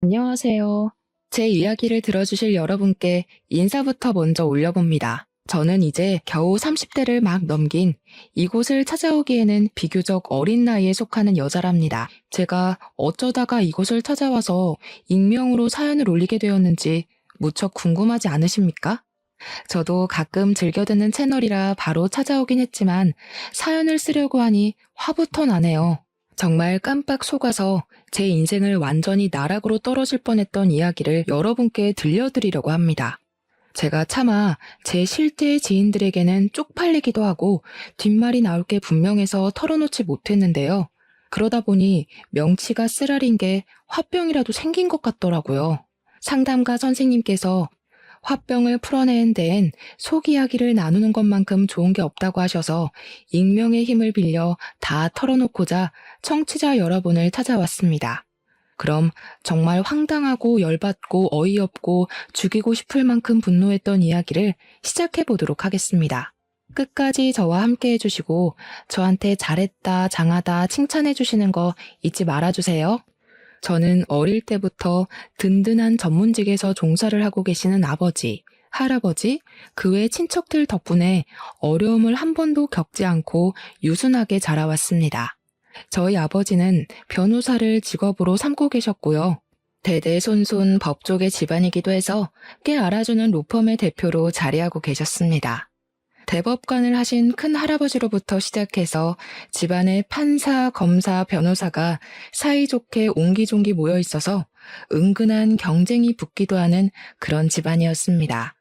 안녕하세요. 제 이야기를 들어주실 여러분께 인사부터 먼저 올려봅니다. 저는 이제 겨우 30대를 막 넘긴 이곳을 찾아오기에는 비교적 어린 나이에 속하는 여자랍니다. 제가 어쩌다가 이곳을 찾아와서 익명으로 사연을 올리게 되었는지 무척 궁금하지 않으십니까? 저도 가끔 즐겨 듣는 채널이라 바로 찾아오긴 했지만 사연을 쓰려고 하니 화부터 나네요. 정말 깜빡 속아서 제 인생을 완전히 나락으로 떨어질 뻔했던 이야기를 여러분께 들려드리려고 합니다. 제가 차마 제 실제 지인들에게는 쪽팔리기도 하고 뒷말이 나올 게 분명해서 털어놓지 못했는데요. 그러다 보니 명치가 쓰라린 게 화병이라도 생긴 것 같더라고요. 상담가 선생님께서 화병을 풀어내는 데엔 속 이야기를 나누는 것만큼 좋은 게 없다고 하셔서 익명의 힘을 빌려 다 털어놓고자 청취자 여러분을 찾아왔습니다. 그럼 정말 황당하고 열받고 어이없고 죽이고 싶을 만큼 분노했던 이야기를 시작해 보도록 하겠습니다. 끝까지 저와 함께 해주시고 저한테 잘했다, 장하다 칭찬해 주시는 거 잊지 말아주세요. 저는 어릴 때부터 든든한 전문직에서 종사를 하고 계시는 아버지, 할아버지, 그 외 친척들 덕분에 어려움을 한 번도 겪지 않고 유순하게 자라왔습니다. 저희 아버지는 변호사를 직업으로 삼고 계셨고요. 대대손손 법조계 집안이기도 해서 꽤 알아주는 로펌의 대표로 자리하고 계셨습니다. 대법관을 하신 큰 할아버지로부터 시작해서 집안에 판사, 검사, 변호사가 사이좋게 옹기종기 모여 있어서 은근한 경쟁이 붙기도 하는 그런 집안이었습니다.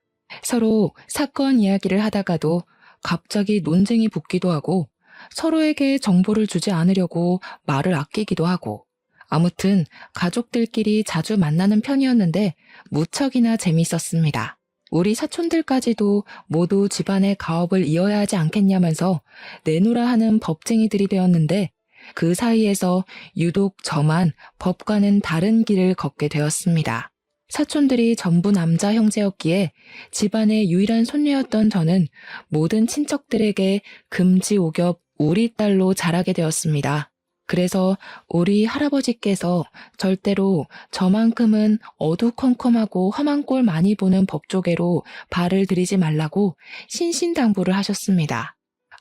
서로 사건 이야기를 하다가도 갑자기 논쟁이 붙기도 하고 서로에게 정보를 주지 않으려고 말을 아끼기도 하고 아무튼 가족들끼리 자주 만나는 편이었는데 무척이나 재밌었습니다. 우리 사촌들까지도 모두 집안의 가업을 이어야 하지 않겠냐면서 내놓으라 하는 법쟁이들이 되었는데 그 사이에서 유독 저만 법과는 다른 길을 걷게 되었습니다. 사촌들이 전부 남자 형제였기에 집안의 유일한 손녀였던 저는 모든 친척들에게 금지오겹 우리 딸로 자라게 되었습니다. 그래서 우리 할아버지께서 절대로 저만큼은 어두컴컴하고 험한 꼴 많이 보는 법조계로 발을 들이지 말라고 신신당부를 하셨습니다.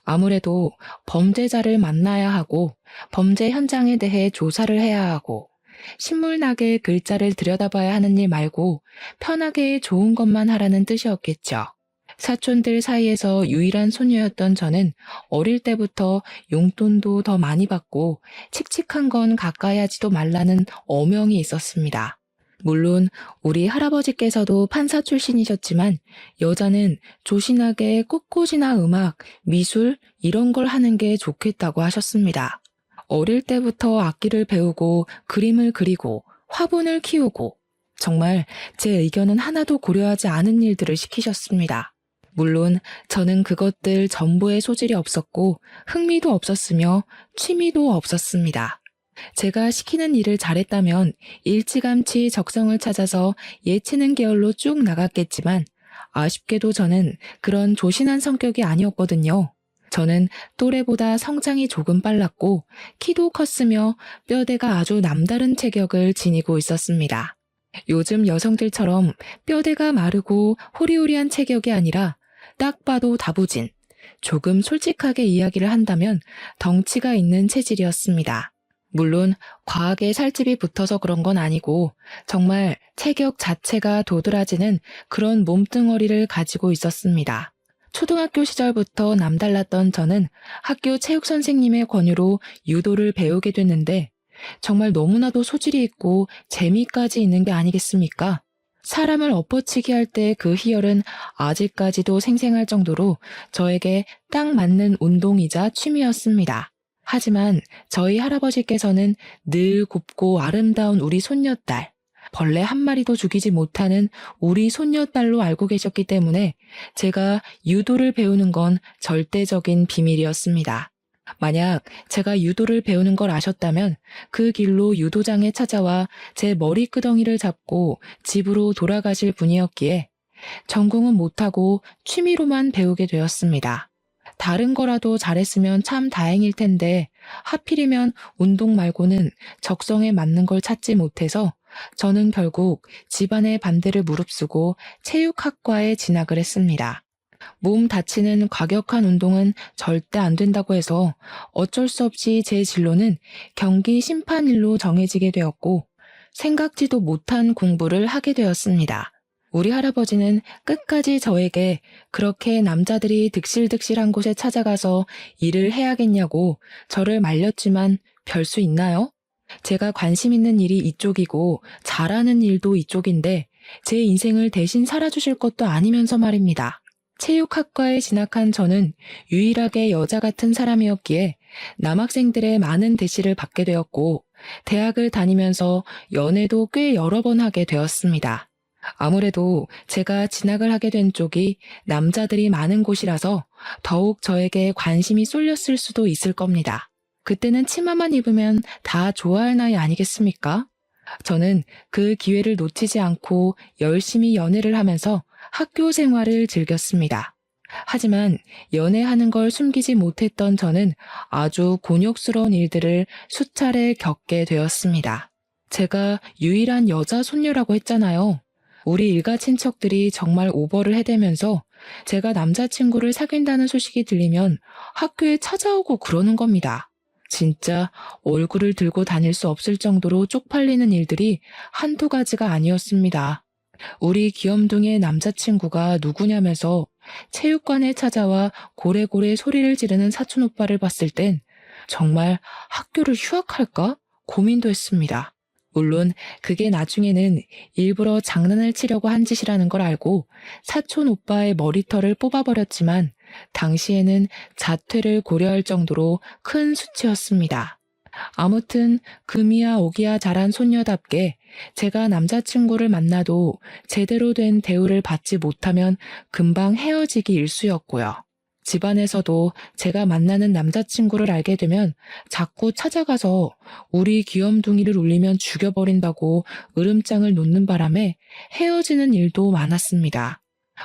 아무래도 범죄자를 만나야 하고 범죄 현장에 대해 조사를 해야 하고 신물나게 글자를 들여다봐야 하는 일 말고 편하게 좋은 것만 하라는 뜻이었겠죠. 사촌들 사이에서 유일한 소녀였던 저는 어릴 때부터 용돈도 더 많이 받고 칙칙한 건 가까이 하지도 말라는 어명이 있었습니다. 물론 우리 할아버지께서도 판사 출신이셨지만 여자는 조신하게 꽃꽂이나 음악, 미술 이런 걸 하는 게 좋겠다고 하셨습니다. 어릴 때부터 악기를 배우고 그림을 그리고 화분을 키우고 정말 제 의견은 하나도 고려하지 않은 일들을 시키셨습니다. 물론 저는 그것들 전부에 소질이 없었고 흥미도 없었으며 취미도 없었습니다. 제가 시키는 일을 잘했다면 일찌감치 적성을 찾아서 예체능 계열로 쭉 나갔겠지만 아쉽게도 저는 그런 조신한 성격이 아니었거든요. 저는 또래보다 성장이 조금 빨랐고 키도 컸으며 뼈대가 아주 남다른 체격을 지니고 있었습니다. 요즘 여성들처럼 뼈대가 마르고 호리호리한 체격이 아니라 딱 봐도 다부진, 조금 솔직하게 이야기를 한다면 덩치가 있는 체질이었습니다. 물론 과하게 살집이 붙어서 그런 건 아니고 정말 체격 자체가 도드라지는 그런 몸뚱어리를 가지고 있었습니다. 초등학교 시절부터 남달랐던 저는 학교 체육 선생님의 권유로 유도를 배우게 됐는데 정말 너무나도 소질이 있고 재미까지 있는 게 아니겠습니까? 사람을 엎어치기 할 때 그 희열은 아직까지도 생생할 정도로 저에게 딱 맞는 운동이자 취미였습니다. 하지만 저희 할아버지께서는 늘 곱고 아름다운 우리 손녀딸, 벌레 한 마리도 죽이지 못하는 우리 손녀딸로 알고 계셨기 때문에 제가 유도를 배우는 건 절대적인 비밀이었습니다. 만약 제가 유도를 배우는 걸 아셨다면 그 길로 유도장에 찾아와 제 머리끄덩이를 잡고 집으로 돌아가실 분이었기에 전공은 못하고 취미로만 배우게 되었습니다. 다른 거라도 잘했으면 참 다행일 텐데 하필이면 운동 말고는 적성에 맞는 걸 찾지 못해서 저는 결국 집안의 반대를 무릅쓰고 체육학과에 진학을 했습니다. 몸 다치는 과격한 운동은 절대 안 된다고 해서 어쩔 수 없이 제 진로는 경기 심판일로 정해지게 되었고 생각지도 못한 공부를 하게 되었습니다. 우리 할아버지는 끝까지 저에게 그렇게 남자들이 득실득실한 곳에 찾아가서 일을 해야겠냐고 저를 말렸지만 별 수 있나요? 제가 관심 있는 일이 이쪽이고 잘하는 일도 이쪽인데 제 인생을 대신 살아주실 것도 아니면서 말입니다. 체육학과에 진학한 저는 유일하게 여자 같은 사람이었기에 남학생들의 많은 대시를 받게 되었고 대학을 다니면서 연애도 꽤 여러 번 하게 되었습니다. 아무래도 제가 진학을 하게 된 쪽이 남자들이 많은 곳이라서 더욱 저에게 관심이 쏠렸을 수도 있을 겁니다. 그때는 치마만 입으면 다 좋아할 나이 아니겠습니까? 저는 그 기회를 놓치지 않고 열심히 연애를 하면서 학교 생활을 즐겼습니다. 하지만 연애하는 걸 숨기지 못했던 저는 아주 곤욕스러운 일들을 수차례 겪게 되었습니다. 제가 유일한 여자 손녀라고 했잖아요. 우리 일가 친척들이 정말 오버를 해대면서 제가 남자친구를 사귄다는 소식이 들리면 학교에 찾아오고 그러는 겁니다. 진짜 얼굴을 들고 다닐 수 없을 정도로 쪽팔리는 일들이 한두 가지가 아니었습니다. 우리 귀염둥이의 남자친구가 누구냐면서 체육관에 찾아와 고래고래 소리를 지르는 사촌 오빠를 봤을 땐 정말 학교를 휴학할까 고민도 했습니다. 물론 그게 나중에는 일부러 장난을 치려고 한 짓이라는 걸 알고 사촌 오빠의 머리털을 뽑아버렸지만 당시에는 자퇴를 고려할 정도로 큰 수치였습니다. 아무튼 금이야 오기야 자란 손녀답게 제가 남자친구를 만나도 제대로 된 대우를 받지 못하면 금방 헤어지기 일쑤였고요. 집안에서도 제가 만나는 남자친구를 알게 되면 자꾸 찾아가서 우리 귀염둥이를 울리면 죽여버린다고 으름장을 놓는 바람에 헤어지는 일도 많았습니다.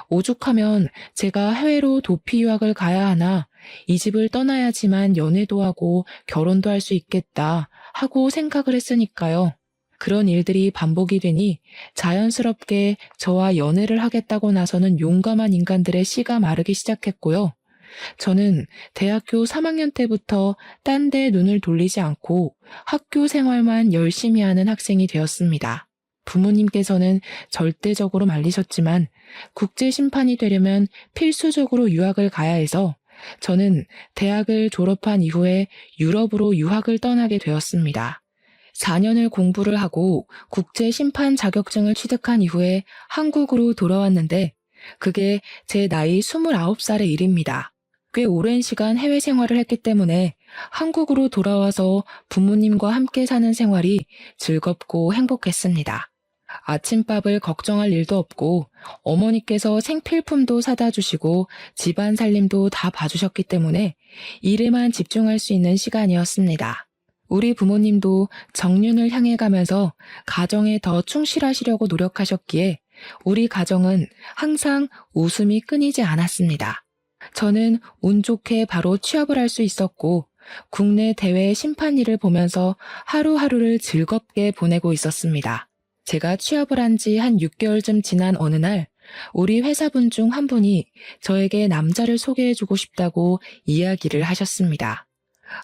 오죽하면 제가 해외로 도피 유학을 가야 하나 이 집을 떠나야지만 연애도 하고 결혼도 할 수 있겠다 하고 생각을 했으니까요. 그런 일들이 반복이 되니 자연스럽게 저와 연애를 하겠다고 나서는 용감한 인간들의 씨가 마르기 시작했고요. 저는 대학교 3학년 때부터 딴 데 눈을 돌리지 않고 학교 생활만 열심히 하는 학생이 되었습니다. 부모님께서는 절대적으로 말리셨지만 국제 심판이 되려면 필수적으로 유학을 가야 해서 저는 대학을 졸업한 이후에 유럽으로 유학을 떠나게 되었습니다. 4년을 공부를 하고 국제 심판 자격증을 취득한 이후에 한국으로 돌아왔는데 그게 제 나이 29살의 일입니다. 꽤 오랜 시간 해외 생활을 했기 때문에 한국으로 돌아와서 부모님과 함께 사는 생활이 즐겁고 행복했습니다. 아침밥을 걱정할 일도 없고 어머니께서 생필품도 사다 주시고 집안 살림도 다 봐주셨기 때문에 일에만 집중할 수 있는 시간이었습니다. 우리 부모님도 정년을 향해 가면서 가정에 더 충실하시려고 노력하셨기에 우리 가정은 항상 웃음이 끊이지 않았습니다. 저는 운 좋게 바로 취업을 할 수 있었고 국내 대회 심판 일을 보면서 하루하루를 즐겁게 보내고 있었습니다. 제가 취업을 한 지 한 6개월쯤 지난 어느 날 우리 회사분 중 한 분이 저에게 남자를 소개해주고 싶다고 이야기를 하셨습니다.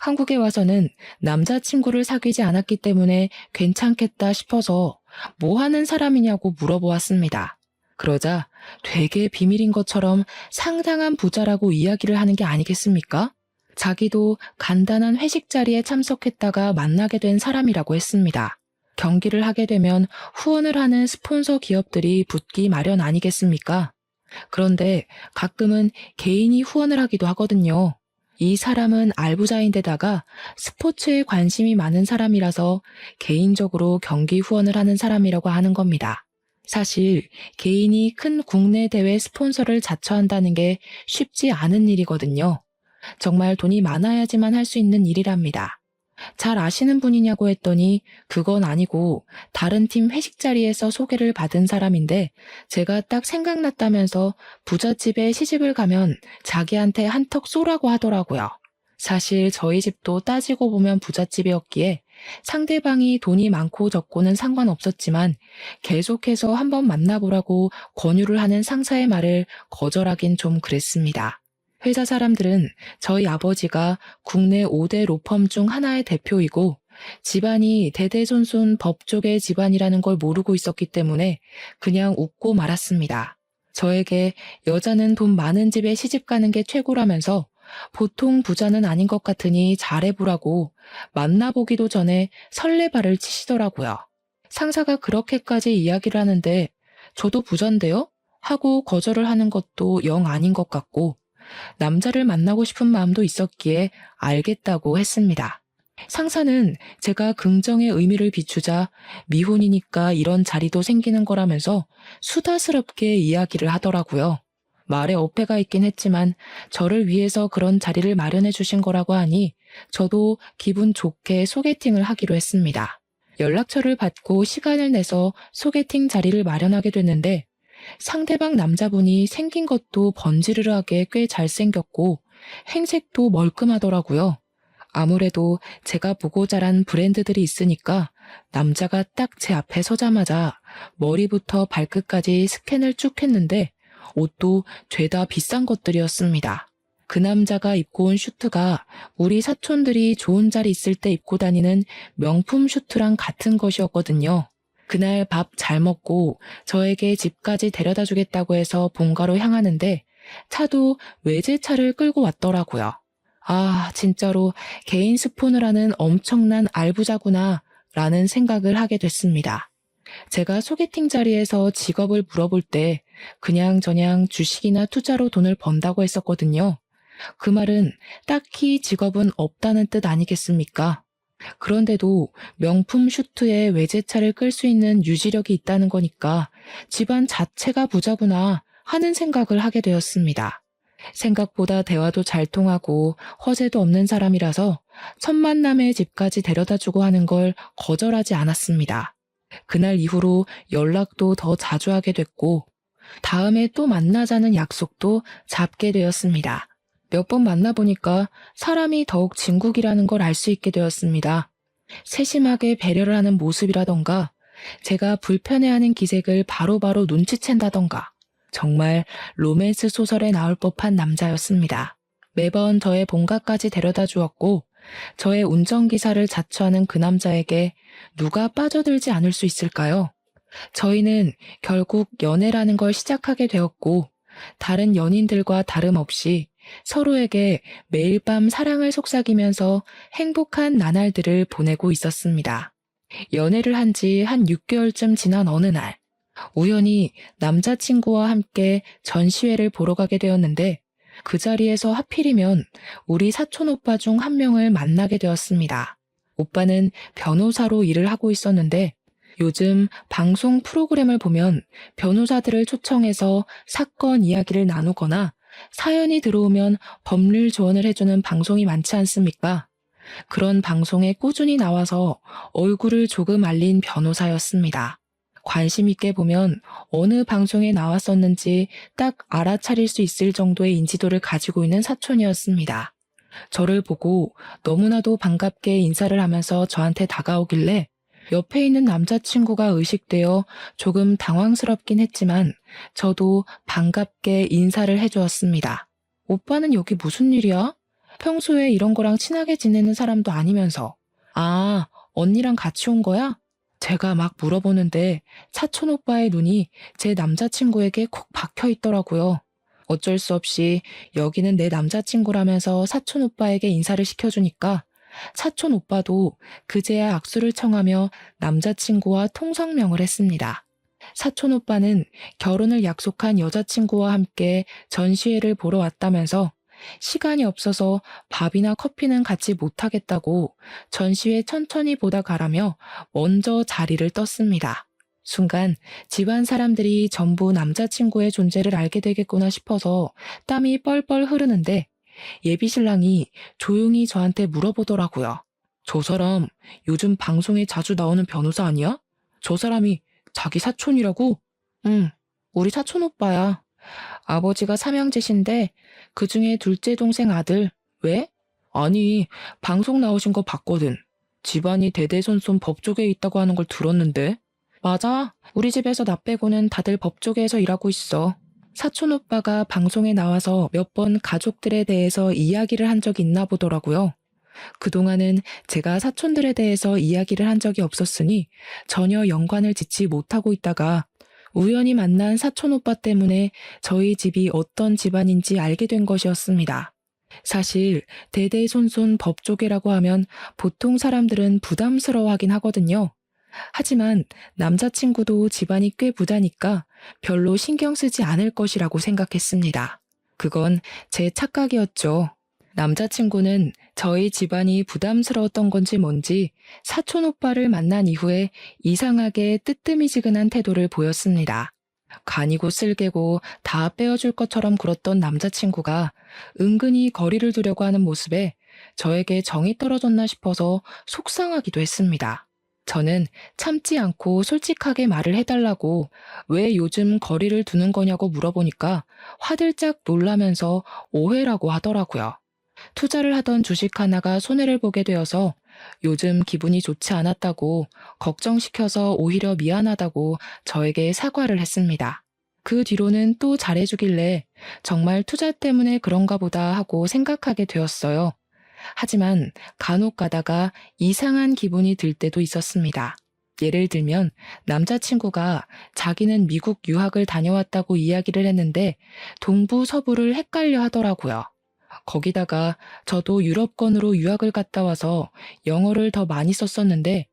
한국에 와서는 남자친구를 사귀지 않았기 때문에 괜찮겠다 싶어서 뭐 하는 사람이냐고 물어보았습니다. 그러자 되게 비밀인 것처럼 상당한 부자라고 이야기를 하는 게 아니겠습니까? 자기도 간단한 회식 자리에 참석했다가 만나게 된 사람이라고 했습니다. 경기를 하게 되면 후원을 하는 스폰서 기업들이 붙기 마련 아니겠습니까? 그런데 가끔은 개인이 후원을 하기도 하거든요. 이 사람은 알부자인데다가 스포츠에 관심이 많은 사람이라서 개인적으로 경기 후원을 하는 사람이라고 하는 겁니다. 사실 개인이 큰 국내 대회 스폰서를 자처한다는 게 쉽지 않은 일이거든요. 정말 돈이 많아야지만 할 수 있는 일이랍니다. 잘 아시는 분이냐고 했더니 그건 아니고 다른 팀 회식 자리에서 소개를 받은 사람인데 제가 딱 생각났다면서 부잣집에 시집을 가면 자기한테 한턱 쏘라고 하더라고요. 사실 저희 집도 따지고 보면 부잣집이었기에 상대방이 돈이 많고 적고는 상관없었지만 계속해서 한번 만나보라고 권유를 하는 상사의 말을 거절하긴 좀 그랬습니다. 회사 사람들은 저희 아버지가 국내 5대 로펌 중 하나의 대표이고 집안이 대대손손 법조계 집안이라는 걸 모르고 있었기 때문에 그냥 웃고 말았습니다. 저에게 여자는 돈 많은 집에 시집 가는 게 최고라면서 보통 부자는 아닌 것 같으니 잘해보라고 만나보기도 전에 설레발을 치시더라고요. 상사가 그렇게까지 이야기를 하는데 저도 부잔데요? 하고 거절을 하는 것도 영 아닌 것 같고 남자를 만나고 싶은 마음도 있었기에 알겠다고 했습니다. 상사는 제가 긍정의 의미를 비추자 미혼이니까 이런 자리도 생기는 거라면서 수다스럽게 이야기를 하더라고요. 말에 어폐가 있긴 했지만 저를 위해서 그런 자리를 마련해 주신 거라고 하니 저도 기분 좋게 소개팅을 하기로 했습니다. 연락처를 받고 시간을 내서 소개팅 자리를 마련하게 됐는데 상대방 남자분이 생긴 것도 번지르르하게 꽤 잘생겼고 행색도 멀끔하더라고요. 아무래도 제가 보고 자란 브랜드들이 있으니까 남자가 딱 제 앞에 서자마자 머리부터 발끝까지 스캔을 쭉 했는데 옷도 죄다 비싼 것들이었습니다. 그 남자가 입고 온 슈트가 우리 사촌들이 좋은 자리 있을 때 입고 다니는 명품 슈트랑 같은 것이었거든요. 그날 밥 잘 먹고 저에게 집까지 데려다 주겠다고 해서 본가로 향하는데 차도 외제차를 끌고 왔더라고요. 아, 진짜로 개인 스폰을 하는 엄청난 알부자구나 라는 생각을 하게 됐습니다. 제가 소개팅 자리에서 직업을 물어볼 때 그냥저냥 주식이나 투자로 돈을 번다고 했었거든요. 그 말은 딱히 직업은 없다는 뜻 아니겠습니까? 그런데도 명품 슈트에 외제차를 끌 수 있는 유지력이 있다는 거니까 집안 자체가 부자구나 하는 생각을 하게 되었습니다. 생각보다 대화도 잘 통하고 허세도 없는 사람이라서 첫 만남에 집까지 데려다주고 하는 걸 거절하지 않았습니다. 그날 이후로 연락도 더 자주 하게 됐고 다음에 또 만나자는 약속도 잡게 되었습니다. 몇 번 만나보니까 사람이 더욱 진국이라는 걸 알 수 있게 되었습니다. 세심하게 배려를 하는 모습이라던가 제가 불편해하는 기색을 바로바로 눈치챈다던가 정말 로맨스 소설에 나올 법한 남자였습니다. 매번 저의 본가까지 데려다 주었고 저의 운전기사를 자처하는 그 남자에게 누가 빠져들지 않을 수 있을까요? 저희는 결국 연애라는 걸 시작하게 되었고 다른 연인들과 다름없이 서로에게 매일 밤 사랑을 속삭이면서 행복한 나날들을 보내고 있었습니다. 연애를 한 지 한 6개월쯤 지난 어느 날 우연히 남자친구와 함께 전시회를 보러 가게 되었는데 그 자리에서 하필이면 우리 사촌 오빠 중 한 명을 만나게 되었습니다. 오빠는 변호사로 일을 하고 있었는데 요즘 방송 프로그램을 보면 변호사들을 초청해서 사건 이야기를 나누거나 사연이 들어오면 법률 조언을 해주는 방송이 많지 않습니까? 그런 방송에 꾸준히 나와서 얼굴을 조금 알린 변호사였습니다. 관심 있게 보면 어느 방송에 나왔었는지 딱 알아차릴 수 있을 정도의 인지도를 가지고 있는 사촌이었습니다. 저를 보고 너무나도 반갑게 인사를 하면서 저한테 다가오길래 옆에 있는 남자친구가 의식되어 조금 당황스럽긴 했지만 저도 반갑게 인사를 해주었습니다. 오빠는 여기 무슨 일이야? 평소에 이런 거랑 친하게 지내는 사람도 아니면서. 아, 언니랑 같이 온 거야? 제가 막 물어보는데 사촌 오빠의 눈이 제 남자친구에게 콕 박혀 있더라고요. 어쩔 수 없이 여기는 내 남자친구라면서 사촌 오빠에게 인사를 시켜주니까 사촌 오빠도 그제야 악수를 청하며 남자친구와 통성명을 했습니다. 사촌 오빠는 결혼을 약속한 여자친구와 함께 전시회를 보러 왔다면서 시간이 없어서 밥이나 커피는 같이 못하겠다고 전시회 천천히 보다 가라며 먼저 자리를 떴습니다. 순간 집안 사람들이 전부 남자친구의 존재를 알게 되겠구나 싶어서 땀이 뻘뻘 흐르는데 예비신랑이 조용히 저한테 물어보더라고요. 저 사람 요즘 방송에 자주 나오는 변호사 아니야? 저 사람이 자기 사촌이라고? 응, 우리 사촌 오빠야. 아버지가 삼형제신데 그중에 둘째 동생 아들. 왜? 아니, 방송 나오신 거 봤거든. 집안이 대대손손 법조계에 있다고 하는 걸 들었는데? 맞아. 우리 집에서 나 빼고는 다들 법조계에서 일하고 있어. 사촌 오빠가 방송에 나와서 몇 번 가족들에 대해서 이야기를 한 적이 있나 보더라고요. 그동안은 제가 사촌들에 대해서 이야기를 한 적이 없었으니 전혀 연관을 짓지 못하고 있다가 우연히 만난 사촌 오빠 때문에 저희 집이 어떤 집안인지 알게 된 것이었습니다. 사실 대대손손 법조계라고 하면 보통 사람들은 부담스러워하긴 하거든요. 하지만 남자친구도 집안이 꽤 부자니까 별로 신경 쓰지 않을 것이라고 생각했습니다. 그건 제 착각이었죠. 남자친구는 저희 집안이 부담스러웠던 건지 뭔지 사촌 오빠를 만난 이후에 이상하게 뜨뜨미지근한 태도를 보였습니다. 간이고 쓸개고 다 빼어줄 것처럼 굴었던 남자친구가 은근히 거리를 두려고 하는 모습에 저에게 정이 떨어졌나 싶어서 속상하기도 했습니다. 저는 참지 않고 솔직하게 말을 해달라고 왜 요즘 거리를 두는 거냐고 물어보니까 화들짝 놀라면서 오해라고 하더라고요. 투자를 하던 주식 하나가 손해를 보게 되어서 요즘 기분이 좋지 않았다고 걱정시켜서 오히려 미안하다고 저에게 사과를 했습니다. 그 뒤로는 또 잘해주길래 정말 투자 때문에 그런가 보다 하고 생각하게 되었어요. 하지만 간혹 가다가 이상한 기분이 들 때도 있었습니다. 예를 들면 남자친구가 자기는 미국 유학을 다녀왔다고 이야기를 했는데 동부 서부를 헷갈려 하더라고요. 거기다가 저도 유럽권으로 유학을 갔다 와서 영어를 더 많이 썼었는데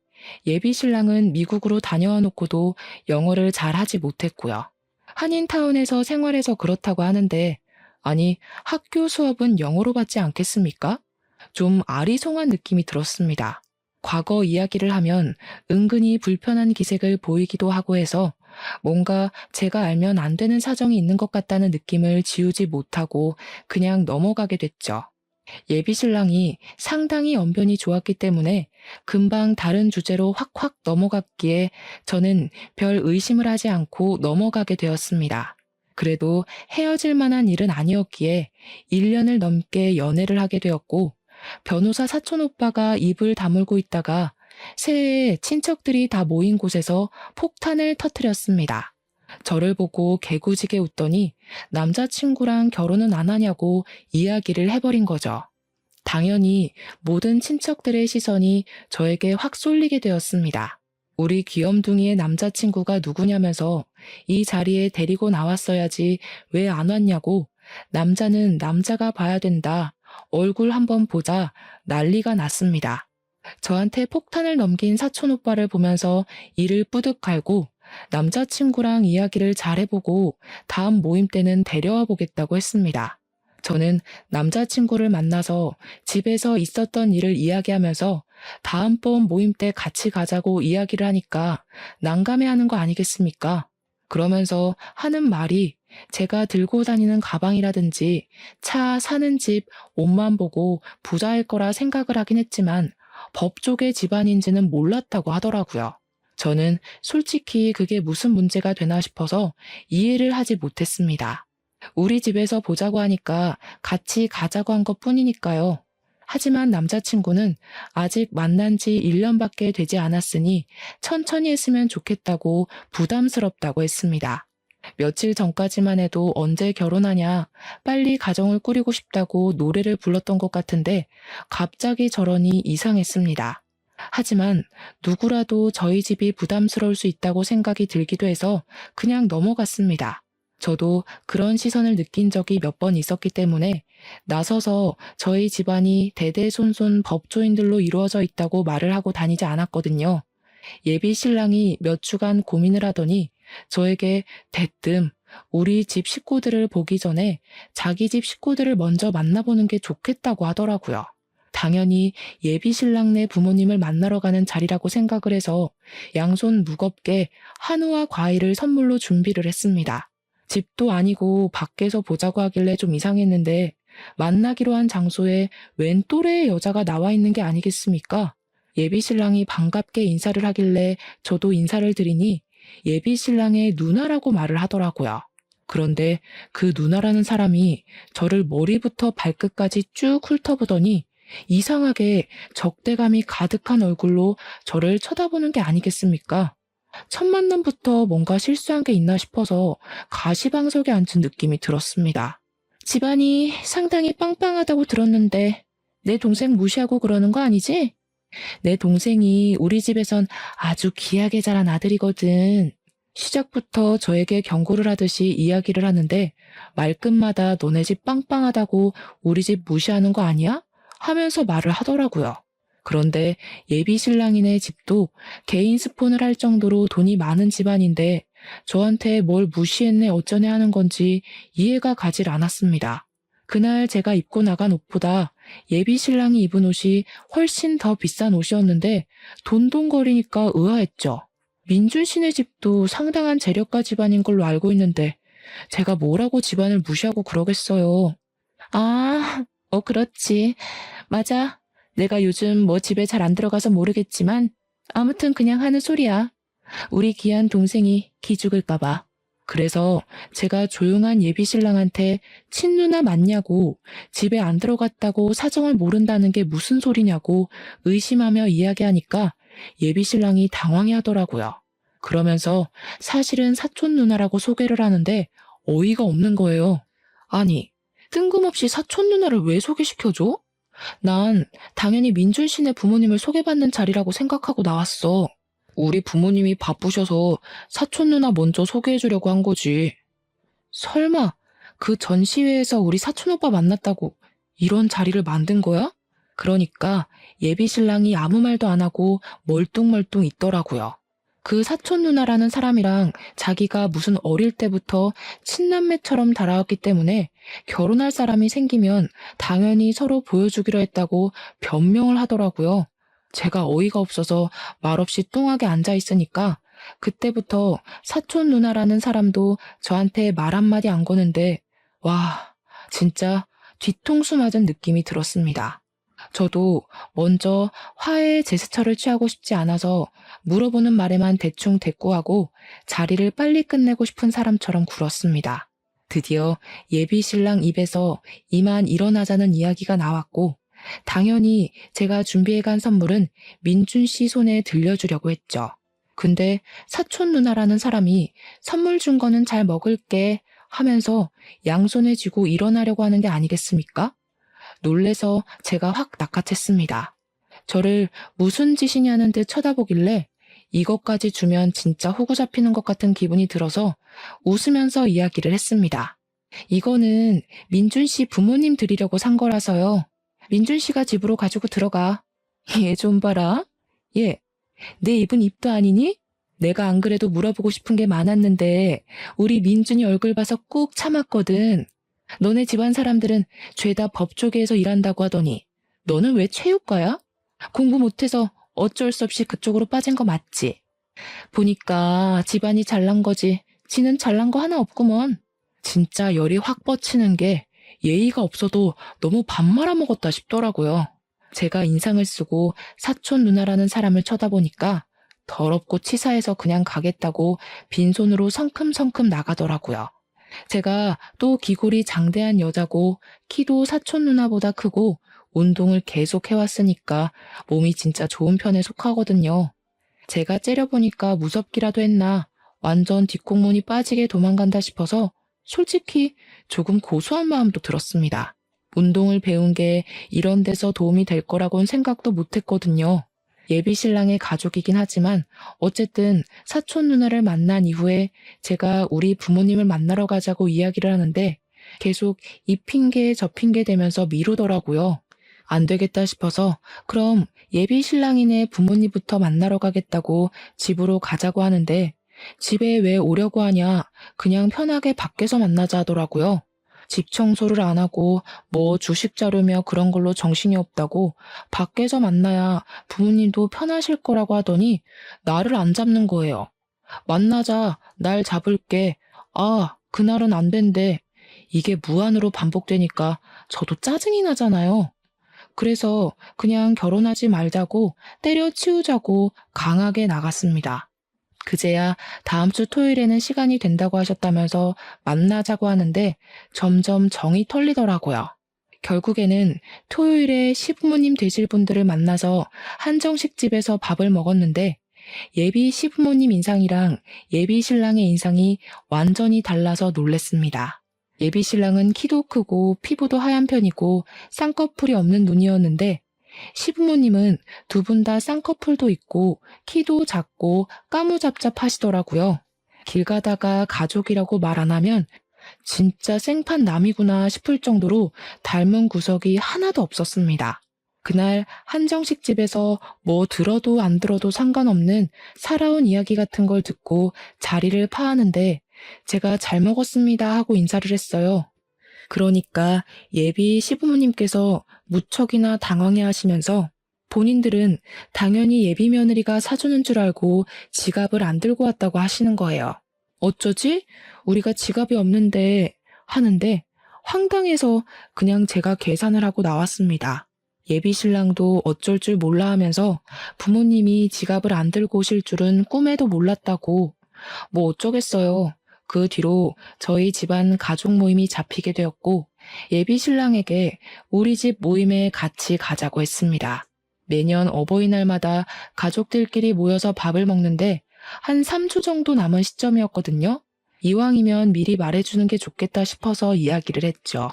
예비 신랑은 미국으로 다녀와 놓고도 영어를 잘 하지 못했고요. 한인타운에서 생활해서 그렇다고 하는데 아니 학교 수업은 영어로 받지 않겠습니까? 좀 아리송한 느낌이 들었습니다. 과거 이야기를 하면 은근히 불편한 기색을 보이기도 하고 해서 뭔가 제가 알면 안 되는 사정이 있는 것 같다는 느낌을 지우지 못하고 그냥 넘어가게 됐죠. 예비 신랑이 상당히 언변이 좋았기 때문에 금방 다른 주제로 확확 넘어갔기에 저는 별 의심을 하지 않고 넘어가게 되었습니다. 그래도 헤어질 만한 일은 아니었기에 1년을 넘게 연애를 하게 되었고 변호사 사촌 오빠가 입을 다물고 있다가 새해에 친척들이 다 모인 곳에서 폭탄을 터뜨렸습니다. 저를 보고 개구지게 웃더니 남자친구랑 결혼은 안 하냐고 이야기를 해버린 거죠. 당연히 모든 친척들의 시선이 저에게 확 쏠리게 되었습니다. 우리 귀염둥이의 남자친구가 누구냐면서 이 자리에 데리고 나왔어야지 왜 안 왔냐고 남자는 남자가 봐야 된다. 얼굴 한번 보자 난리가 났습니다. 저한테 폭탄을 넘긴 사촌 오빠를 보면서 이를 뿌듯 갈고 남자친구랑 이야기를 잘 해보고 다음 모임 때는 데려와 보겠다고 했습니다. 저는 남자친구를 만나서 집에서 있었던 일을 이야기하면서 다음번 모임 때 같이 가자고 이야기를 하니까 난감해하는 거 아니겠습니까? 그러면서 하는 말이 제가 들고 다니는 가방이라든지 차, 사는 집, 옷만 보고 부자일 거라 생각을 하긴 했지만 법조계 집안인지는 몰랐다고 하더라고요. 저는 솔직히 그게 무슨 문제가 되나 싶어서 이해를 하지 못했습니다. 우리 집에서 보자고 하니까 같이 가자고 한 것뿐이니까요. 하지만 남자친구는 아직 만난 지 1년밖에 되지 않았으니 천천히 했으면 좋겠다고 부담스럽다고 했습니다. 며칠 전까지만 해도 언제 결혼하냐, 빨리 가정을 꾸리고 싶다고 노래를 불렀던 것 같은데 갑자기 저러니 이상했습니다. 하지만 누구라도 저희 집이 부담스러울 수 있다고 생각이 들기도 해서 그냥 넘어갔습니다. 저도 그런 시선을 느낀 적이 몇 번 있었기 때문에 나서서 저희 집안이 대대손손 법조인들로 이루어져 있다고 말을 하고 다니지 않았거든요. 예비 신랑이 몇 주간 고민을 하더니 저에게 대뜸 우리 집 식구들을 보기 전에 자기 집 식구들을 먼저 만나보는 게 좋겠다고 하더라고요. 당연히 예비 신랑네 부모님을 만나러 가는 자리라고 생각을 해서 양손 무겁게 한우와 과일을 선물로 준비를 했습니다. 집도 아니고 밖에서 보자고 하길래 좀 이상했는데 만나기로 한 장소에 웬 또래의 여자가 나와 있는 게 아니겠습니까? 예비 신랑이 반갑게 인사를 하길래 저도 인사를 드리니 예비 신랑의 누나라고 말을 하더라고요. 그런데 그 누나라는 사람이 저를 머리부터 발끝까지 쭉 훑어보더니 이상하게 적대감이 가득한 얼굴로 저를 쳐다보는 게 아니겠습니까? 첫 만남부터 뭔가 실수한 게 있나 싶어서 가시방석에 앉은 느낌이 들었습니다. 집안이 상당히 빵빵하다고 들었는데 내 동생 무시하고 그러는 거 아니지? 내 동생이 우리 집에선 아주 귀하게 자란 아들이거든. 시작부터 저에게 경고를 하듯이 이야기를 하는데 말끝마다 너네 집 빵빵하다고 우리 집 무시하는 거 아니야? 하면서 말을 하더라고요. 그런데 예비 신랑이네 집도 개인 스폰을 할 정도로 돈이 많은 집안인데 저한테 뭘 무시했네 어쩌네 하는 건지 이해가 가질 않았습니다. 그날 제가 입고 나간 옷보다 예비 신랑이 입은 옷이 훨씬 더 비싼 옷이었는데 돈돈거리니까 의아했죠. 민준 씨네 집도 상당한 재력가 집안인 걸로 알고 있는데 제가 뭐라고 집안을 무시하고 그러겠어요. 아, 그렇지. 맞아. 내가 요즘 뭐 집에 잘 안 들어가서 모르겠지만 아무튼 그냥 하는 소리야. 우리 귀한 동생이 기죽을까 봐. 그래서 제가 조용한 예비 신랑한테 친누나 맞냐고 집에 안 들어갔다고 사정을 모른다는 게 무슨 소리냐고 의심하며 이야기하니까 예비 신랑이 당황해 하더라고요. 그러면서 사실은 사촌 누나라고 소개를 하는데 어이가 없는 거예요. 아니, 뜬금없이 사촌 누나를 왜 소개시켜줘? 난 당연히 민준 씨네 부모님을 소개받는 자리라고 생각하고 나왔어. 우리 부모님이 바쁘셔서 사촌 누나 먼저 소개해주려고 한 거지. 설마 그 전시회에서 우리 사촌 오빠 만났다고 이런 자리를 만든 거야? 그러니까 예비 신랑이 아무 말도 안 하고 멀뚱멀뚱 있더라고요. 그 사촌 누나라는 사람이랑 자기가 무슨 어릴 때부터 친남매처럼 달아왔기 때문에 결혼할 사람이 생기면 당연히 서로 보여주기로 했다고 변명을 하더라고요. 제가 어이가 없어서 말없이 뚱하게 앉아 있으니까 그때부터 사촌 누나라는 사람도 저한테 말 한마디 안 거는데 와, 진짜 뒤통수 맞은 느낌이 들었습니다. 저도 먼저 화해의 제스처를 취하고 싶지 않아서 물어보는 말에만 대충 대꾸하고 자리를 빨리 끝내고 싶은 사람처럼 굴었습니다. 드디어 예비 신랑 입에서 이만 일어나자는 이야기가 나왔고 당연히 제가 준비해간 선물은 민준 씨 손에 들려주려고 했죠. 근데 사촌 누나라는 사람이 선물 준 거는 잘 먹을게 하면서 양손에 쥐고 일어나려고 하는 게 아니겠습니까? 놀래서 제가 확 낚아챘습니다. 저를 무슨 짓이냐는 듯 쳐다보길래 이것까지 주면 진짜 호구 잡히는 것 같은 기분이 들어서 웃으면서 이야기를 했습니다. 이거는 민준 씨 부모님 드리려고 산 거라서요. 민준 씨가 집으로 가지고 들어가. 얘 좀 봐라. 얘, 내 입은 입도 아니니? 내가 안 그래도 물어보고 싶은 게 많았는데 우리 민준이 얼굴 봐서 꾹 참았거든. 너네 집안 사람들은 죄다 법조계에서 일한다고 하더니 너는 왜 체육과야? 공부 못해서 어쩔 수 없이 그쪽으로 빠진 거 맞지? 보니까 집안이 잘난 거지 지는 잘난 거 하나 없구먼. 진짜 열이 확 뻗치는 게 예의가 없어도 너무 밥 말아먹었다 싶더라고요. 제가 인상을 쓰고 사촌 누나라는 사람을 쳐다보니까 더럽고 치사해서 그냥 가겠다고 빈손으로 성큼성큼 나가더라고요. 제가 또 기골이 장대한 여자고 키도 사촌 누나보다 크고 운동을 계속 해왔으니까 몸이 진짜 좋은 편에 속하거든요. 제가 째려보니까 무섭기라도 했나 완전 뒷공문이 빠지게 도망간다 싶어서 솔직히 조금 고소한 마음도 들었습니다. 운동을 배운 게 이런 데서 도움이 될 거라고는 생각도 못했거든요. 예비 신랑의 가족이긴 하지만 어쨌든 사촌 누나를 만난 이후에 제가 우리 부모님을 만나러 가자고 이야기를 하는데 계속 이 핑계 저 핑계 대면서 미루더라고요. 안 되겠다 싶어서 그럼 예비 신랑이네 부모님부터 만나러 가겠다고 집으로 가자고 하는데 집에 왜 오려고 하냐 그냥 편하게 밖에서 만나자 하더라고요. 집 청소를 안 하고 뭐 주식 자료며 그런 걸로 정신이 없다고 밖에서 만나야 부모님도 편하실 거라고 하더니 나를 안 잡는 거예요. 만나자, 날 잡을게. 아, 그날은 안 된대. 이게 무한으로 반복되니까 저도 짜증이 나잖아요. 그래서 그냥 결혼하지 말자고 때려치우자고 강하게 나갔습니다. 그제야 다음 주 토요일에는 시간이 된다고 하셨다면서 만나자고 하는데 점점 정이 털리더라고요. 결국에는 토요일에 시부모님 되실 분들을 만나서 한정식 집에서 밥을 먹었는데 예비 시부모님 인상이랑 예비 신랑의 인상이 완전히 달라서 놀랬습니다. 예비 신랑은 키도 크고 피부도 하얀 편이고 쌍꺼풀이 없는 눈이었는데 시부모님은 두 분 다 쌍꺼풀도 있고 키도 작고 까무잡잡하시더라고요. 길 가다가 가족이라고 말 안 하면 진짜 생판 남이구나 싶을 정도로 닮은 구석이 하나도 없었습니다. 그날 한정식 집에서 뭐 들어도 안 들어도 상관없는 살아온 이야기 같은 걸 듣고 자리를 파하는데 제가 잘 먹었습니다 하고 인사를 했어요. 그러니까 예비 시부모님께서 무척이나 당황해 하시면서 본인들은 당연히 예비 며느리가 사주는 줄 알고 지갑을 안 들고 왔다고 하시는 거예요. 어쩌지? 우리가 지갑이 없는데 하는데 황당해서 그냥 제가 계산을 하고 나왔습니다. 예비 신랑도 어쩔 줄 몰라 하면서 부모님이 지갑을 안 들고 오실 줄은 꿈에도 몰랐다고. 뭐 어쩌겠어요. 그 뒤로 저희 집안 가족 모임이 잡히게 되었고 예비 신랑에게 우리 집 모임에 같이 가자고 했습니다. 매년 어버이날마다 가족들끼리 모여서 밥을 먹는데 한 3주 정도 남은 시점이었거든요. 이왕이면 미리 말해주는 게 좋겠다 싶어서 이야기를 했죠.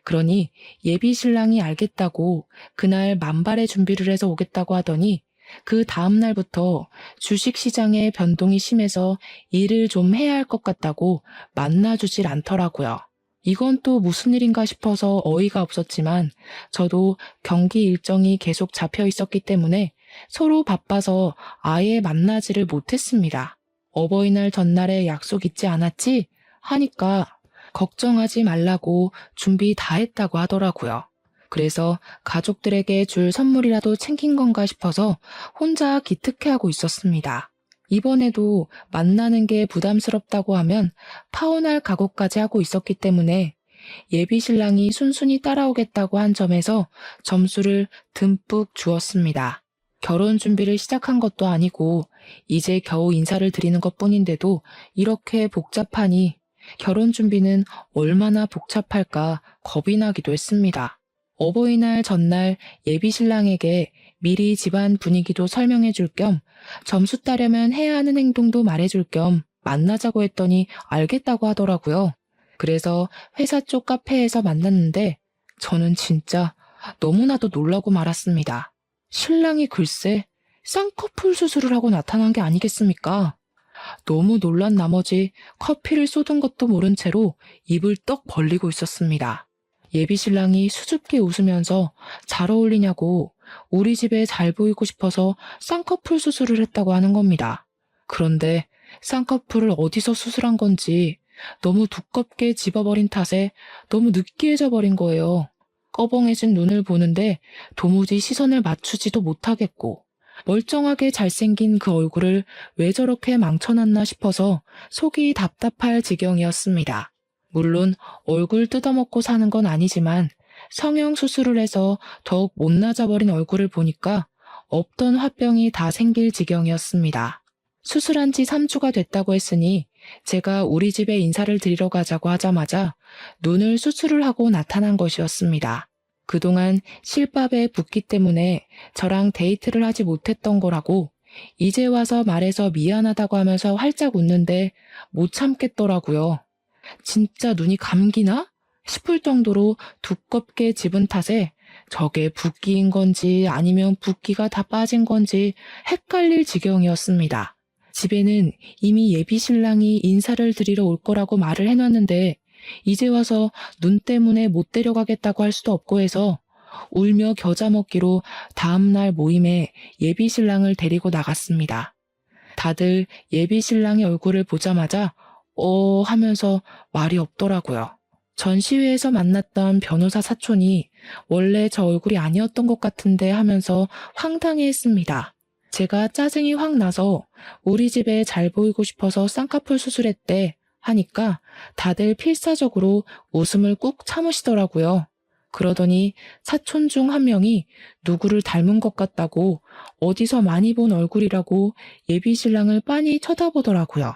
그러니 예비 신랑이 알겠다고 그날 만발의 준비를 해서 오겠다고 하더니 그 다음 날부터 주식시장에 변동이 심해서 일을 좀 해야 할 것 같다고 만나주질 않더라고요. 이건 또 무슨 일인가 싶어서 어이가 없었지만 저도 경기 일정이 계속 잡혀 있었기 때문에 서로 바빠서 아예 만나지를 못했습니다. 어버이날 전날에 약속 있지 않았지? 하니까 걱정하지 말라고 준비 다 했다고 하더라고요. 그래서 가족들에게 줄 선물이라도 챙긴 건가 싶어서 혼자 기특해하고 있었습니다. 이번에도 만나는 게 부담스럽다고 하면 파혼할 각오까지 하고 있었기 때문에 예비 신랑이 순순히 따라오겠다고 한 점에서 점수를 듬뿍 주었습니다. 결혼 준비를 시작한 것도 아니고 이제 겨우 인사를 드리는 것뿐인데도 이렇게 복잡하니 결혼 준비는 얼마나 복잡할까 겁이 나기도 했습니다. 어버이날 전날 예비 신랑에게 미리 집안 분위기도 설명해 줄 겸 점수 따려면 해야 하는 행동도 말해 줄 겸 만나자고 했더니 알겠다고 하더라고요. 그래서 회사 쪽 카페에서 만났는데 저는 진짜 너무나도 놀라고 말았습니다. 신랑이 글쎄 쌍꺼풀 수술을 하고 나타난 게 아니겠습니까? 너무 놀란 나머지 커피를 쏟은 것도 모른 채로 입을 떡 벌리고 있었습니다. 예비 신랑이 수줍게 웃으면서 잘 어울리냐고 우리 집에 잘 보이고 싶어서 쌍꺼풀 수술을 했다고 하는 겁니다. 그런데 쌍꺼풀을 어디서 수술한 건지 너무 두껍게 집어버린 탓에 너무 느끼해져 버린 거예요. 꺼벙해진 눈을 보는데 도무지 시선을 맞추지도 못하겠고 멀쩡하게 잘생긴 그 얼굴을 왜 저렇게 망쳐놨나 싶어서 속이 답답할 지경이었습니다. 물론 얼굴 뜯어먹고 사는 건 아니지만 성형 수술을 해서 더욱 못나져버린 얼굴을 보니까 없던 화병이 다 생길 지경이었습니다. 수술한 지 3주가 됐다고 했으니 제가 우리 집에 인사를 드리러 가자고 하자마자 눈을 수술을 하고 나타난 것이었습니다. 그동안 실밥에 붓기 때문에 저랑 데이트를 하지 못했던 거라고 이제 와서 말해서 미안하다고 하면서 활짝 웃는데 못 참겠더라고요. 진짜 눈이 감기나? 싶을 정도로 두껍게 집은 탓에 저게 붓기인 건지 아니면 붓기가 다 빠진 건지 헷갈릴 지경이었습니다. 집에는 이미 예비 신랑이 인사를 드리러 올 거라고 말을 해놨는데 이제 와서 눈 때문에 못 데려가겠다고 할 수도 없고 해서 울며 겨자 먹기로 다음날 모임에 예비 신랑을 데리고 나갔습니다. 다들 예비 신랑의 얼굴을 보자마자 하면서 말이 없더라고요. 전시회에서 만났던 변호사 사촌이 원래 저 얼굴이 아니었던 것 같은데 하면서 황당해했습니다. 제가 짜증이 확 나서 우리 집에 잘 보이고 싶어서 쌍꺼풀 수술했대 하니까 다들 필사적으로 웃음을 꾹 참으시더라고요. 그러더니 사촌 중 한 명이 누구를 닮은 것 같다고 어디서 많이 본 얼굴이라고 예비 신랑을 빤히 쳐다보더라고요.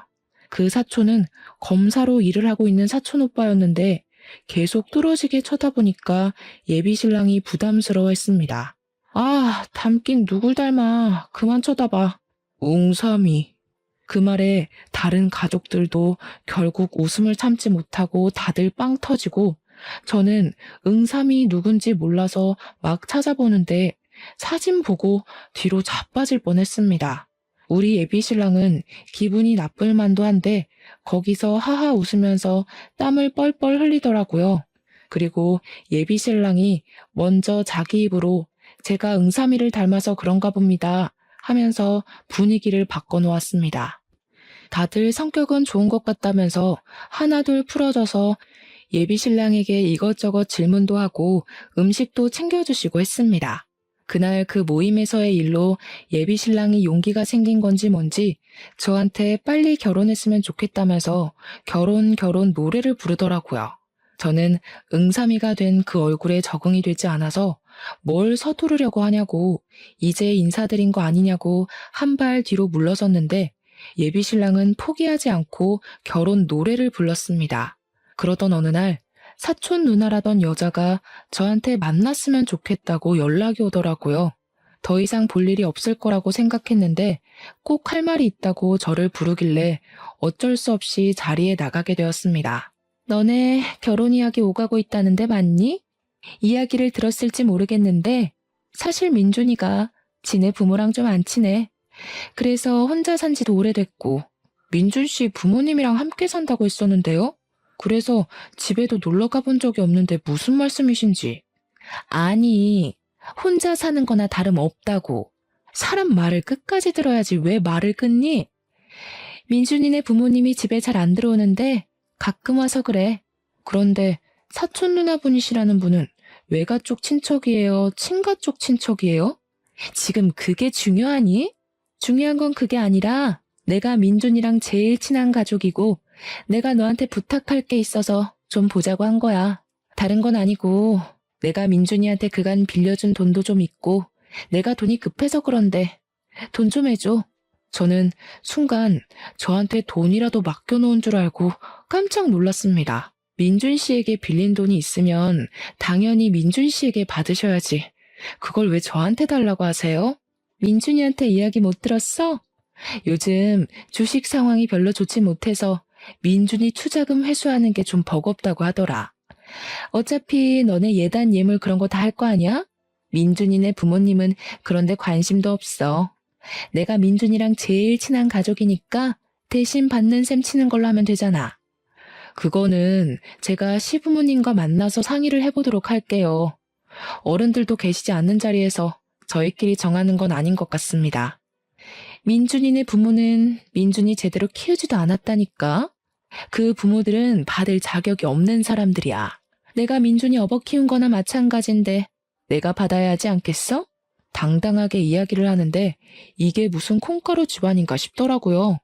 그 사촌은 검사로 일을 하고 있는 사촌 오빠였는데 계속 뚫어지게 쳐다보니까 예비 신랑이 부담스러워했습니다. 아, 닮긴 누굴 닮아. 그만 쳐다봐. 웅삼이. 그 말에 다른 가족들도 결국 웃음을 참지 못하고 다들 빵 터지고 저는 응삼이 누군지 몰라서 막 찾아보는데 사진 보고 뒤로 자빠질 뻔했습니다. 우리 예비 신랑은 기분이 나쁠 만도 한데 거기서 하하 웃으면서 땀을 뻘뻘 흘리더라고요. 그리고 예비 신랑이 먼저 자기 입으로 제가 응삼이를 닮아서 그런가 봅니다 하면서 분위기를 바꿔놓았습니다. 다들 성격은 좋은 것 같다면서 하나둘 풀어져서 예비 신랑에게 이것저것 질문도 하고 음식도 챙겨주시고 했습니다. 그날 그 모임에서의 일로 예비 신랑이 용기가 생긴 건지 뭔지 저한테 빨리 결혼했으면 좋겠다면서 결혼 노래를 부르더라고요. 저는 응삼이가 된 그 얼굴에 적응이 되지 않아서 뭘 서두르려고 하냐고 이제 인사드린 거 아니냐고 한 발 뒤로 물러섰는데 예비 신랑은 포기하지 않고 결혼 노래를 불렀습니다. 그러던 어느 날 사촌 누나라던 여자가 저한테 만났으면 좋겠다고 연락이 오더라고요. 더 이상 볼 일이 없을 거라고 생각했는데 꼭 할 말이 있다고 저를 부르길래 어쩔 수 없이 자리에 나가게 되었습니다. 너네 결혼 이야기 오가고 있다는데 맞니? 이야기를 들었을지 모르겠는데 사실 민준이가 지네 부모랑 좀 안 친해. 그래서 혼자 산 지도 오래됐고 민준 씨 부모님이랑 함께 산다고 했었는데요. 그래서 집에도 놀러 가본 적이 없는데 무슨 말씀이신지. 아니, 혼자 사는 거나 다름없다고. 사람 말을 끝까지 들어야지 왜 말을 끊니? 민준이네 부모님이 집에 잘 안 들어오는데 가끔 와서 그래. 그런데 사촌 누나분이시라는 분은 외가 쪽 친척이에요? 친가 쪽 친척이에요? 지금 그게 중요하니? 중요한 건 그게 아니라 내가 민준이랑 제일 친한 가족이고 내가 너한테 부탁할 게 있어서 좀 보자고 한 거야. 다른 건 아니고 내가 민준이한테 그간 빌려준 돈도 좀 있고 내가 돈이 급해서 그런데 돈 좀 해줘. 저는 순간 저한테 돈이라도 맡겨놓은 줄 알고 깜짝 놀랐습니다. 민준 씨에게 빌린 돈이 있으면 당연히 민준 씨에게 받으셔야지. 그걸 왜 저한테 달라고 하세요? 민준이한테 이야기 못 들었어? 요즘 주식 상황이 별로 좋지 못해서 민준이 투자금 회수하는 게 좀 버겁다고 하더라. 어차피 너네 예단 예물 그런 거 다 할 거 아니야? 민준이네 부모님은 그런데 관심도 없어. 내가 민준이랑 제일 친한 가족이니까 대신 받는 셈 치는 걸로 하면 되잖아. 그거는 제가 시부모님과 만나서 상의를 해보도록 할게요. 어른들도 계시지 않는 자리에서 저희끼리 정하는 건 아닌 것 같습니다. 민준이네 부모는 민준이 제대로 키우지도 않았다니까. 그 부모들은 받을 자격이 없는 사람들이야. 내가 민준이 업어 키운 거나 마찬가지인데 내가 받아야 하지 않겠어? 당당하게 이야기를 하는데 이게 무슨 콩가루 집안인가 싶더라고요.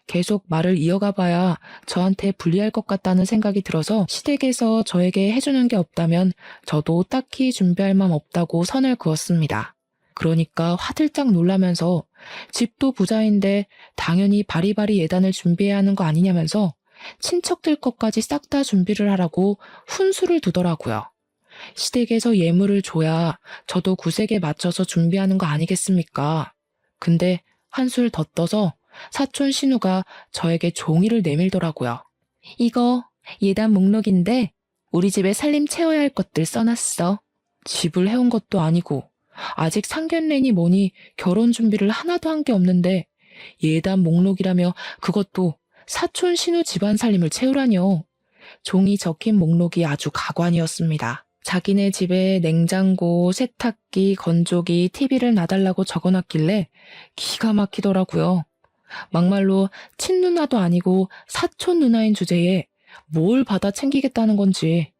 계속 말을 이어가 봐야 저한테 불리할 것 같다는 생각이 들어서 시댁에서 저에게 해주는 게 없다면 저도 딱히 준비할 맘 없다고 선을 그었습니다. 그러니까 화들짝 놀라면서 집도 부자인데 당연히 바리바리 예단을 준비해야 하는 거 아니냐면서 친척들 것까지 싹 다 준비를 하라고 훈수를 두더라고요. 시댁에서 예물을 줘야 저도 구색에 맞춰서 준비하는 거 아니겠습니까? 근데 한술 더 떠서 사촌 신우가 저에게 종이를 내밀더라고요. 이거 예단 목록인데 우리 집에 살림 채워야 할 것들 써놨어. 집을 해온 것도 아니고 아직 상견례니 뭐니 결혼 준비를 하나도 한 게 없는데 예단 목록이라며 그것도 사촌 신우 집안 살림을 채우라뇨. 종이 적힌 목록이 아주 가관이었습니다. 자기네 집에 냉장고, 세탁기, 건조기, TV를 놔달라고 적어놨길래 기가 막히더라고요. 막말로 친누나도 아니고 사촌 누나인 주제에 뭘 받아 챙기겠다는 건지.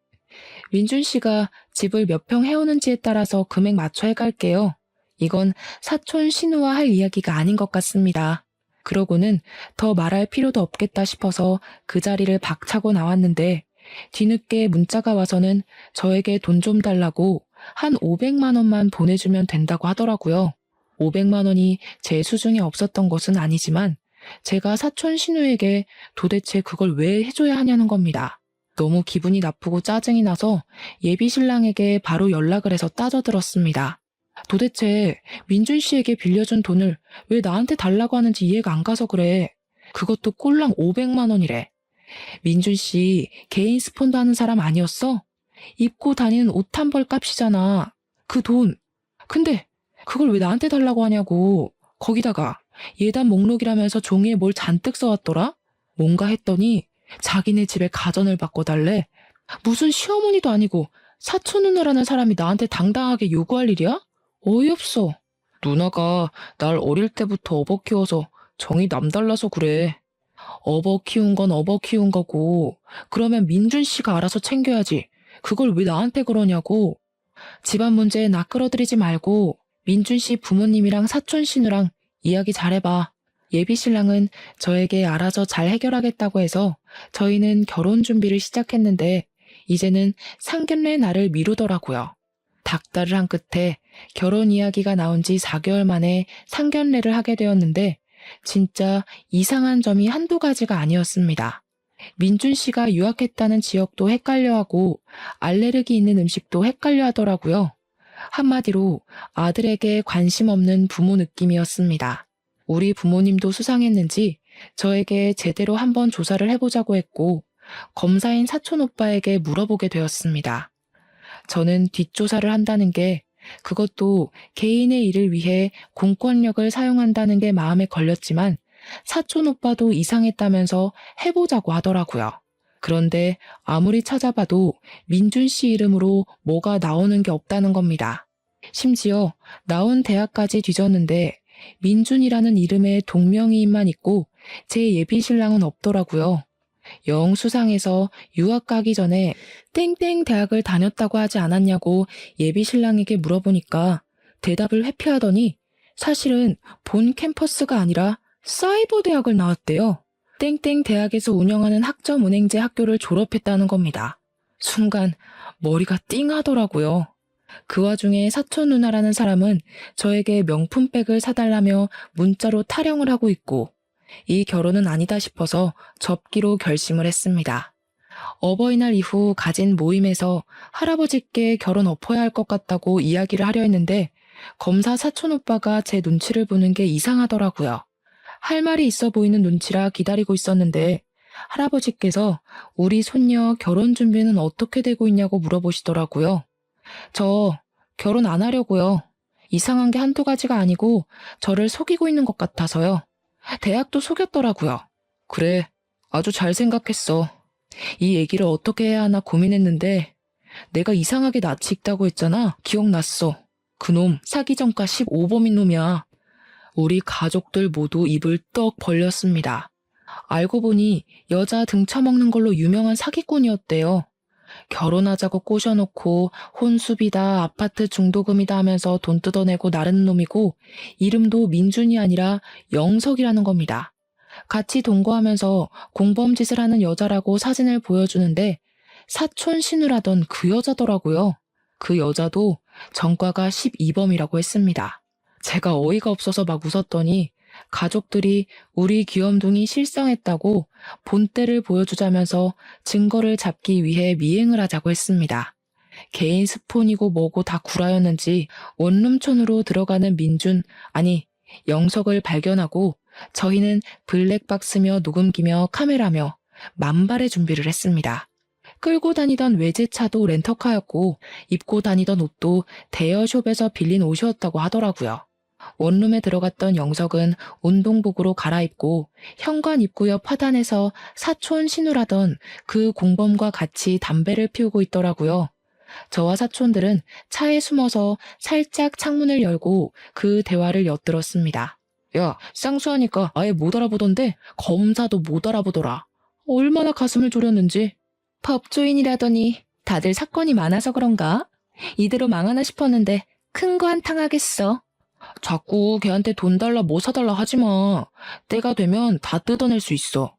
민준 씨가 집을 몇 평 해오는지에 따라서 금액 맞춰 해갈게요. 이건 사촌 신우와 할 이야기가 아닌 것 같습니다. 그러고는 더 말할 필요도 없겠다 싶어서 그 자리를 박차고 나왔는데 뒤늦게 문자가 와서는 저에게 돈 좀 달라고 한 500만 원만 보내주면 된다고 하더라고요. 500만 원이 제 수중에 없었던 것은 아니지만 제가 사촌 신우에게 도대체 그걸 왜 해줘야 하냐는 겁니다. 너무 기분이 나쁘고 짜증이 나서 예비 신랑에게 바로 연락을 해서 따져들었습니다. 도대체 민준 씨에게 빌려준 돈을 왜 나한테 달라고 하는지 이해가 안 가서 그래. 그것도 꼴랑 500만 원이래. 민준 씨 개인 스폰도 하는 사람 아니었어? 입고 다니는 옷 한 벌 값이잖아. 그 돈. 근데 그걸 왜 나한테 달라고 하냐고. 거기다가 예단 목록이라면서 종이에 뭘 잔뜩 써왔더라? 뭔가 했더니 자기네 집에 가전을 바꿔달래. 무슨 시어머니도 아니고 사촌 누나라는 사람이 나한테 당당하게 요구할 일이야? 어이없어. 누나가 날 어릴 때부터 업어 키워서 정이 남달라서 그래. 업어 키운 건 업어 키운 거고 그러면 민준 씨가 알아서 챙겨야지. 그걸 왜 나한테 그러냐고. 집안 문제에 나 끌어들이지 말고 민준 씨 부모님이랑 사촌 씨누랑 이야기 잘해봐. 예비 신랑은 저에게 알아서 잘 해결하겠다고 해서 저희는 결혼 준비를 시작했는데 이제는 상견례 날을 미루더라고요. 닥달을 한 끝에 결혼 이야기가 나온 지 4개월 만에 상견례를 하게 되었는데 진짜 이상한 점이 한두 가지가 아니었습니다. 민준 씨가 유학했다는 지역도 헷갈려하고 알레르기 있는 음식도 헷갈려 하더라고요. 한마디로 아들에게 관심 없는 부모 느낌이었습니다. 우리 부모님도 수상했는지 저에게 제대로 한번 조사를 해보자고 했고 검사인 사촌 오빠에게 물어보게 되었습니다. 저는 뒷조사를 한다는 게 그것도 개인의 일을 위해 공권력을 사용한다는 게 마음에 걸렸지만 사촌 오빠도 이상했다면서 해보자고 하더라고요. 그런데 아무리 찾아봐도 민준 씨 이름으로 뭐가 나오는 게 없다는 겁니다. 심지어 나온 대학까지 뒤졌는데 민준이라는 이름의 동명이인만 있고 제 예비 신랑은 없더라고요. 영 수상해서 유학 가기 전에 땡땡 대학을 다녔다고 하지 않았냐고 예비 신랑에게 물어보니까 대답을 회피하더니 사실은 본 캠퍼스가 아니라 사이버 대학을 나왔대요. 땡땡 대학에서 운영하는 학점은행제 학교를 졸업했다는 겁니다. 순간 머리가 띵하더라고요. 그 와중에 사촌 누나라는 사람은 저에게 명품백을 사달라며 문자로 타령을 하고 있고 이 결혼은 아니다 싶어서 접기로 결심을 했습니다. 어버이날 이후 가진 모임에서 할아버지께 결혼 엎어야 할 것 같다고 이야기를 하려 했는데 검사 사촌 오빠가 제 눈치를 보는 게 이상하더라고요. 할 말이 있어 보이는 눈치라 기다리고 있었는데 할아버지께서 우리 손녀 결혼 준비는 어떻게 되고 있냐고 물어보시더라고요. 저 결혼 안 하려고요. 이상한 게 한두 가지가 아니고 저를 속이고 있는 것 같아서요. 대학도 속였더라고요. 그래, 아주 잘 생각했어. 이 얘기를 어떻게 해야 하나 고민했는데 내가 이상하게 낯이 익다고 했잖아. 기억났어. 그놈 사기 전과 15범인 놈이야. 우리 가족들 모두 입을 떡 벌렸습니다. 알고 보니 여자 등쳐먹는 걸로 유명한 사기꾼이었대요. 결혼하자고 꼬셔놓고 혼수비다 아파트 중도금이다 하면서 돈 뜯어내고 나르는 놈이고 이름도 민준이 아니라 영석이라는 겁니다. 같이 동거하면서 공범짓을 하는 여자라고 사진을 보여주는데 사촌 신우라던 그 여자더라고요. 그 여자도 전과가 12범이라고 했습니다. 제가 어이가 없어서 막 웃었더니 가족들이 우리 귀염둥이 실성했다고 본때를 보여주자면서 증거를 잡기 위해 미행을 하자고 했습니다. 개인 스폰이고 뭐고 다 구라였는지 원룸촌으로 들어가는 민준, 아니 영석을 발견하고 저희는 블랙박스며 녹음기며 카메라며 만발의 준비를 했습니다. 끌고 다니던 외제차도 렌터카였고 입고 다니던 옷도 대여숍에서 빌린 옷이었다고 하더라고요. 원룸에 들어갔던 영석은 운동복으로 갈아입고 현관 입구 옆 화단에서 사촌 신우라던 그 공범과 같이 담배를 피우고 있더라고요. 저와 사촌들은 차에 숨어서 살짝 창문을 열고 그 대화를 엿들었습니다. 야, 쌍수하니까 아예 못 알아보던데 검사도 못 알아보더라. 얼마나 가슴을 졸였는지. 법조인이라더니 다들 사건이 많아서 그런가? 이대로 망하나 싶었는데 큰 거 한탕 하겠어. 자꾸 걔한테 돈 달라 뭐 사달라 하지 마. 때가 되면 다 뜯어낼 수 있어.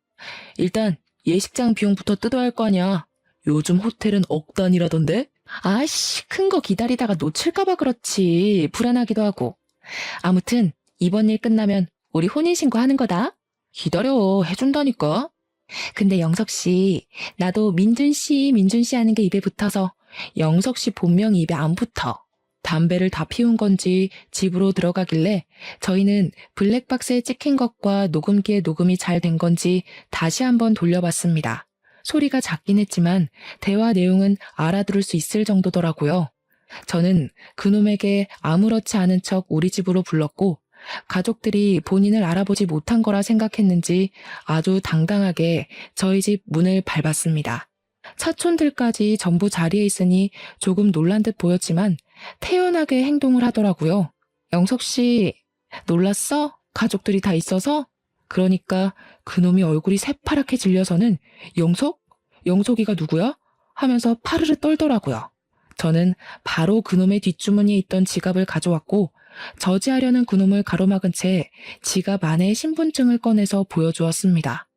일단 예식장 비용부터 뜯어야 할 거 아니야. 요즘 호텔은 억 단위라던데? 아이씨, 큰 거 기다리다가 놓칠까봐 그렇지. 불안하기도 하고. 아무튼 이번 일 끝나면 우리 혼인신고 하는 거다. 기다려, 해준다니까. 근데 영석 씨, 나도 민준 씨 하는 게 입에 붙어서 영석 씨 본명이 입에 안 붙어. 담배를 다 피운 건지 집으로 들어가길래 저희는 블랙박스에 찍힌 것과 녹음기에 녹음이 잘 된 건지 다시 한번 돌려봤습니다. 소리가 작긴 했지만 대화 내용은 알아들을 수 있을 정도더라고요. 저는 그놈에게 아무렇지 않은 척 우리 집으로 불렀고 가족들이 본인을 알아보지 못한 거라 생각했는지 아주 당당하게 저희 집 문을 밟았습니다. 사촌들까지 전부 자리에 있으니 조금 놀란 듯 보였지만 태연하게 행동을 하더라고요. 영석 씨, 놀랐어? 가족들이 다 있어서? 그러니까 그놈이 얼굴이 새파랗게 질려서는 영석? 영석이가 누구야? 하면서 파르르 떨더라고요. 저는 바로 그놈의 뒷주머니에 있던 지갑을 가져왔고 저지하려는 그놈을 가로막은 채 지갑 안에 신분증을 꺼내서 보여주었습니다.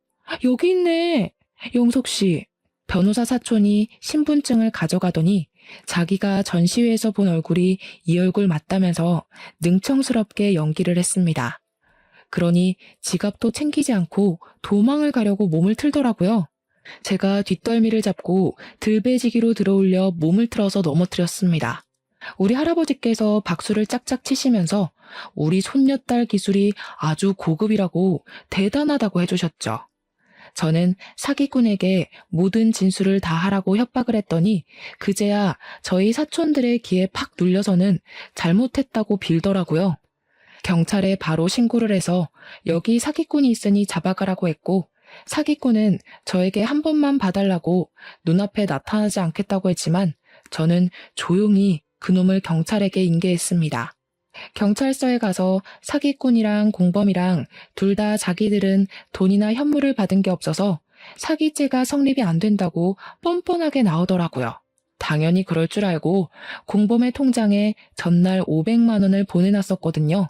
여기 있네. 영석 씨. 변호사 사촌이 신분증을 가져가더니 자기가 전시회에서 본 얼굴이 이 얼굴 맞다면서 능청스럽게 연기를 했습니다. 그러니 지갑도 챙기지 않고 도망을 가려고 몸을 틀더라고요. 제가 뒷덜미를 잡고 들배지기로 들어올려 몸을 틀어서 넘어뜨렸습니다. 우리 할아버지께서 박수를 짝짝 치시면서 우리 손녀딸 기술이 아주 고급이라고 대단하다고 해주셨죠. 저는 사기꾼에게 모든 진술을 다 하라고 협박을 했더니 그제야 저희 사촌들의 귀에 팍 눌려서는 잘못했다고 빌더라고요. 경찰에 바로 신고를 해서 여기 사기꾼이 있으니 잡아가라고 했고 사기꾼은 저에게 한 번만 봐달라고 눈앞에 나타나지 않겠다고 했지만 저는 조용히 그놈을 경찰에게 인계했습니다. 경찰서에 가서 사기꾼이랑 공범이랑 둘 다 자기들은 돈이나 현물을 받은 게 없어서 사기죄가 성립이 안 된다고 뻔뻔하게 나오더라고요. 당연히 그럴 줄 알고 공범의 통장에 전날 500만 원을 보내놨었거든요.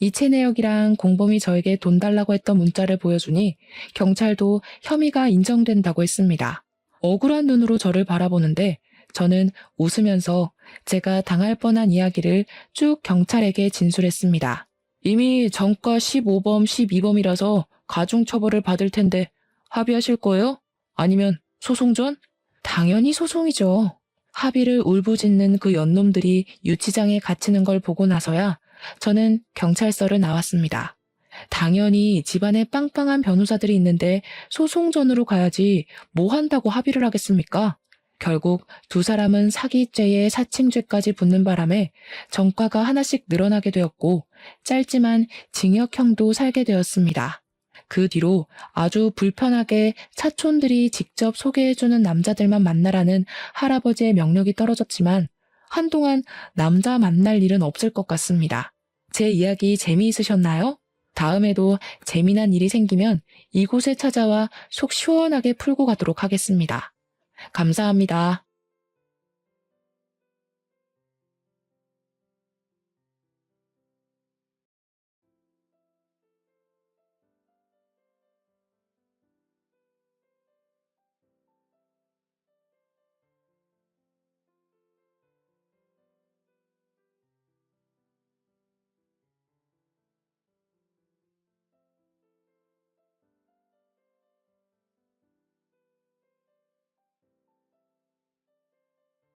이체 내역이랑 공범이 저에게 돈 달라고 했던 문자를 보여주니 경찰도 혐의가 인정된다고 했습니다. 억울한 눈으로 저를 바라보는데 저는 웃으면서 제가 당할 뻔한 이야기를 쭉 경찰에게 진술했습니다. 이미 전과 15범, 12범이라서 가중처벌을 받을 텐데 합의하실 거예요? 아니면 소송전? 당연히 소송이죠. 합의를 울부짖는 그 연놈들이 유치장에 갇히는 걸 보고 나서야 저는 경찰서를 나왔습니다. 당연히 집안에 빵빵한 변호사들이 있는데 소송전으로 가야지 뭐 한다고 합의를 하겠습니까? 결국 두 사람은 사기죄에 사칭죄까지 붙는 바람에 전과가 하나씩 늘어나게 되었고 짧지만 징역형도 살게 되었습니다. 그 뒤로 아주 불편하게 사촌들이 직접 소개해주는 남자들만 만나라는 할아버지의 명령이 떨어졌지만 한동안 남자 만날 일은 없을 것 같습니다. 제 이야기 재미있으셨나요? 다음에도 재미난 일이 생기면 이곳에 찾아와 속 시원하게 풀고 가도록 하겠습니다. 감사합니다.